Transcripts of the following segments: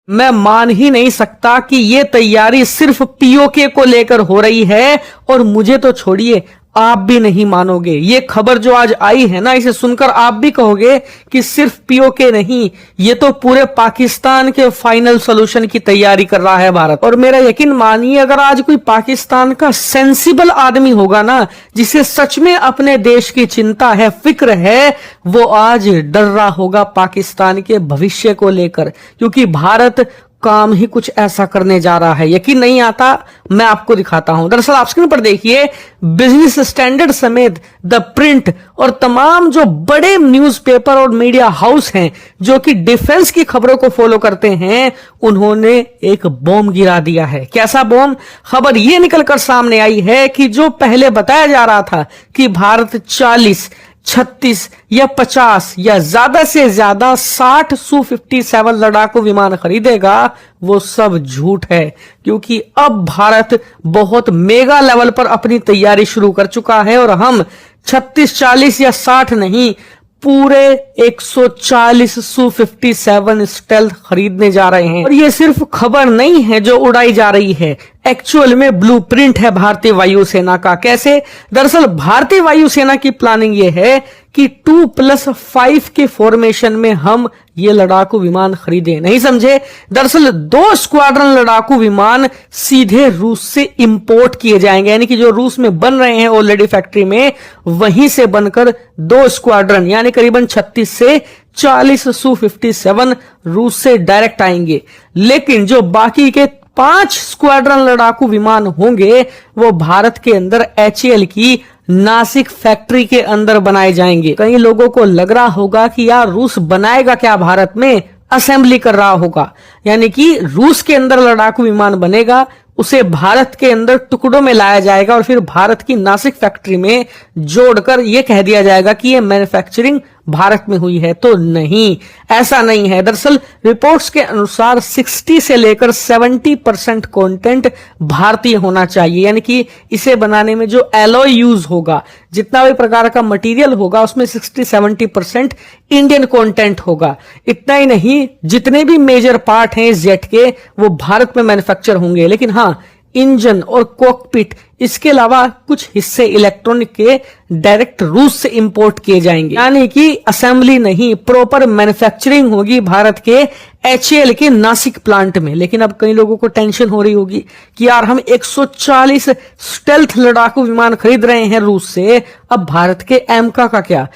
मैं मान ही नहीं सकता कि ये तैयारी सिर्फ पीओके को लेकर हो रही है। और मुझे तो छोड़िए, आप भी नहीं मानोगे। ये खबर जो आज आई है ना, इसे सुनकर आप भी कहोगे कि सिर्फ पीओके नहीं, ये तो पूरे पाकिस्तान के फाइनल सॉल्यूशन की तैयारी कर रहा है भारत। और मेरा यकीन मानिए, अगर आज कोई पाकिस्तान का सेंसिबल आदमी होगा ना, जिसे सच में अपने देश की चिंता है, फिक्र है, वो आज डर रहा होगा पाकिस्तान के भविष्य को लेकर, क्योंकि भारत काम ही कुछ ऐसा करने जा रहा है। यकीन नहीं आता, मैं आपको दिखाता हूं। दरअसल आप स्क्रीन पर देखिए, बिजनेस स्टैंडर्ड समेत द प्रिंट और तमाम जो बड़े न्यूज़पेपर और मीडिया हाउस हैं जो कि डिफेंस की खबरों को फॉलो करते हैं, उन्होंने एक बॉम्ब गिरा दिया है। कैसा बॉम्ब? खबर यह निकलकर सामने आई है कि जो पहले बताया जा रहा था कि भारत 40, 36 या 50 या ज्यादा से ज्यादा 60 Su-57 लड़ाकू विमान खरीदेगा, वो सब झूठ है। क्योंकि अब भारत बहुत मेगा लेवल पर अपनी तैयारी शुरू कर चुका है और हम 36, 40 या 60 नहीं, पूरे 140 Su-57 स्टेल्थ खरीदने जा रहे हैं। और ये सिर्फ खबर नहीं है जो उड़ाई जा रही है, एक्चुअल में ब्लूप्रिंट है भारतीय वायुसेना का। कैसे? दरअसल भारतीय वायुसेना की प्लानिंग ये है कि 2+5 के फॉर्मेशन में हम ये लड़ाकू विमान खरीदें। नहीं समझे? दरअसल 2 स्क्वाड्रन लड़ाकू विमान सीधे रूस से इंपोर्ट किए जाएंगे, यानी कि जो रूस में बन रहे हैं ऑलरेडी फैक्ट्री में, वहीं से बनकर 2 स्क्वाड्रन यानी करीबन 36 से 40 Su-57 रूस से डायरेक्ट आएंगे। लेकिन जो बाकी के 5 स्क्वाड्रन लड़ाकू विमान होंगे, वो भारत के अंदर HAL की नासिक फैक्ट्री के अंदर बनाए जाएंगे। कई लोगों को लग रहा होगा कि यार रूस बनाएगा क्या भारत में? असेंबली कर रहा होगा, यानी कि रूस के अंदर लड़ाकू विमान बनेगा, उसे भारत के अंदर टुकड़ों में लाया जाएगा और फिर भारत की नासिक फैक्ट्री में जोड़कर यह कह दिया जाएगा कि यह मैन्युफैक्चरिंग भारत में हुई है। तो नहीं, ऐसा नहीं है। दरअसल रिपोर्ट्स के अनुसार 60 से लेकर 70% कंटेंट भारतीय होना चाहिए, यानी कि इसे बनाने में जो एलॉय यूज होगा, जितना भी प्रकार का मटेरियल होगा, उसमें 60-70% इंडियन कंटेंट होगा। इतना ही नहीं, जितने भी मेजर पार्ट हैं इस जेट के, वो भारत में मैन्युफैक्चर होंगे। लेकिन हाँ, इंजन और कॉकपिट, इसके अलावा कुछ हिस्से इलेक्ट्रॉनिक के डायरेक्ट रूस से इंपोर्ट किए जाएंगे, यानी कि असेंबली नहीं, प्रॉपर मैन्युफैक्चरिंग होगी भारत के HAL के नासिक प्लांट में। लेकिन अब कई लोगों को टेंशन हो रही होगी कि यार हम 140 स्टेल्थ लड़ाकू विमान खरीद रहे हैं रूस से, अब भारत के एमका का क्या?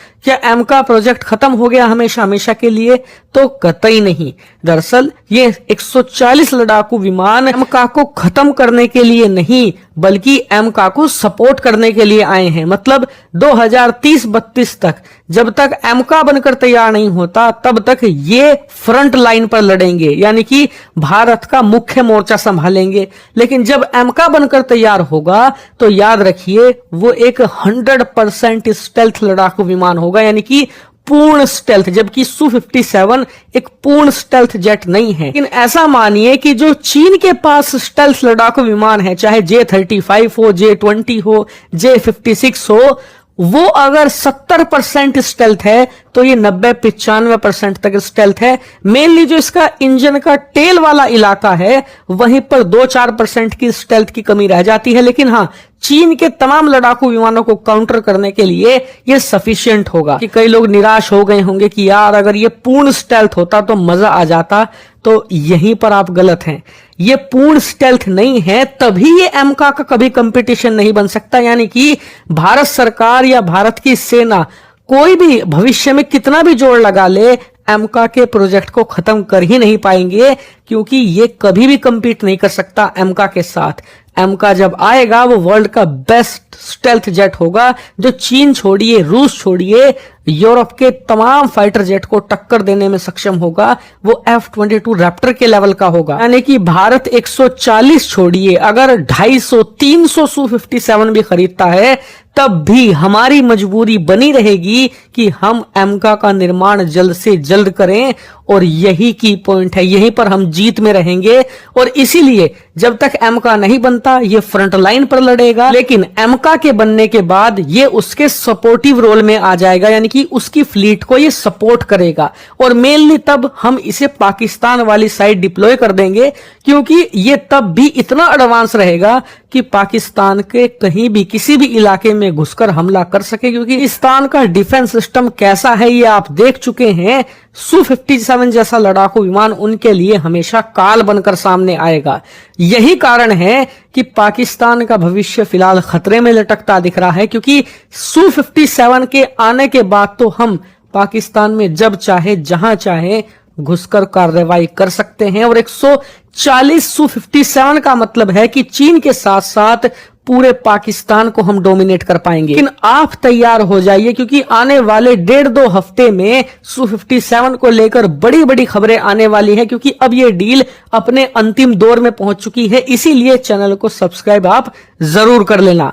एमका प्रोजेक्ट खत्म हो गया हमेशा हमेशा के लिए? तो कतई नहीं। दरअसल ये 140 लड़ाकू विमान एमका को खत्म करने के लिए नहीं, बल्कि एमका को सपोर्ट करने के लिए आए हैं। मतलब 2030-32 तक, जब तक एमका बनकर तैयार नहीं होता, तब तक ये फ्रंट लाइन पर लड़ेंगे, यानी कि भारत का मुख्य मोर्चा संभालेंगे। लेकिन जब एमका बनकर तैयार होगा, तो याद रखिए वो एक 100% स्टेल्थ लड़ाकू विमान होगा, यानी कि पूर्ण स्टेल्थ, जबकि Su-57 एक पूर्ण स्टेल्थ जेट नहीं है। लेकिन ऐसा मानिए कि जो चीन के पास स्टेल्थ लड़ाकू विमान है, चाहे J-35 हो, J-20 हो, J-56 हो, वो अगर 70% स्टेल्थ है, तो ये 90-95% तक स्टेल्थ है। मेनली जो इसका इंजन का टेल वाला इलाका है, वहीं पर 2-4% की स्टेल्थ की कमी रह जाती है। लेकिन हाँ, चीन के तमाम लड़ाकू विमानों को काउंटर करने के लिए ये सफिशिएंट होगा। कि कई लोग निराश हो गए होंगे कि यार अगर ये पूर्ण स्टेल्थ होता तो मजा आ जाता, तो यहीं पर आप गलत हैं। ये पूर्ण स्टेल्थ नहीं है, तभी ये एमका का कभी कंपटीशन नहीं बन सकता। यानी कि भारत सरकार या भारत की सेना कोई भी भविष्य में कितना भी जोर लगा ले, एमका के प्रोजेक्ट को खत्म कर ही नहीं पाएंगे, क्योंकि ये कभी भी कंपीट नहीं कर सकता एमका के साथ। एमका जब आएगा, वो वर्ल्ड का बेस्ट स्टेल्थ जेट होगा, जो चीन छोड़िए, रूस छोड़िए, यूरोप के तमाम फाइटर जेट को टक्कर देने में सक्षम होगा। वो F-22 रैप्टर के लेवल का होगा। यानी कि भारत 140 छोड़िए, अगर 250-300 Su-57 भी खरीदता है, तब भी हमारी मजबूरी बनी रहेगी कि हम एमका का निर्माण जल्द से जल्द करें। और यही की पॉइंट है, यहीं पर हम जीत में रहेंगे। और इसीलिए जब तक एमका नहीं बनता, ये फ्रंट लाइन पर लड़ेगा। लेकिन एमका के बनने के बाद ये उसके सपोर्टिव रोल में आ जाएगा, यानी कि कि उसकी फ्लीट को ये सपोर्ट करेगा और मेनली तब हम इसे पाकिस्तान वाली साइड डिप्लॉय कर देंगे, क्योंकि ये तब भी इतना एडवांस रहेगा कि पाकिस्तान के कहीं भी किसी भी इलाके में घुसकर हमला कर सके। क्योंकि पाकिस्तान का डिफेंस सिस्टम कैसा है ये आप देख चुके हैं। Su-57 जैसा लड़ाकू विमान उनके लिए हमेशा काल बनकर सामने आएगा। यही कारण है कि पाकिस्तान का भविष्य फिलहाल खतरे में लटकता दिख रहा है, क्योंकि Su-57 के आने के बाद तो हम पाकिस्तान में जब चाहे जहां चाहे घुसकर कार्रवाई कर सकते हैं। और 140 Su-57 का मतलब है कि चीन के साथ साथ पूरे पाकिस्तान को हम डोमिनेट कर पाएंगे। लेकिन आप तैयार हो जाइए, क्योंकि आने वाले 1.5-2 हफ्ते में Su-57 को लेकर बड़ी बड़ी खबरें आने वाली है, क्योंकि अब ये डील अपने अंतिम दौर में पहुंच चुकी है। इसीलिए चैनल को सब्सक्राइब आप जरूर कर लेना।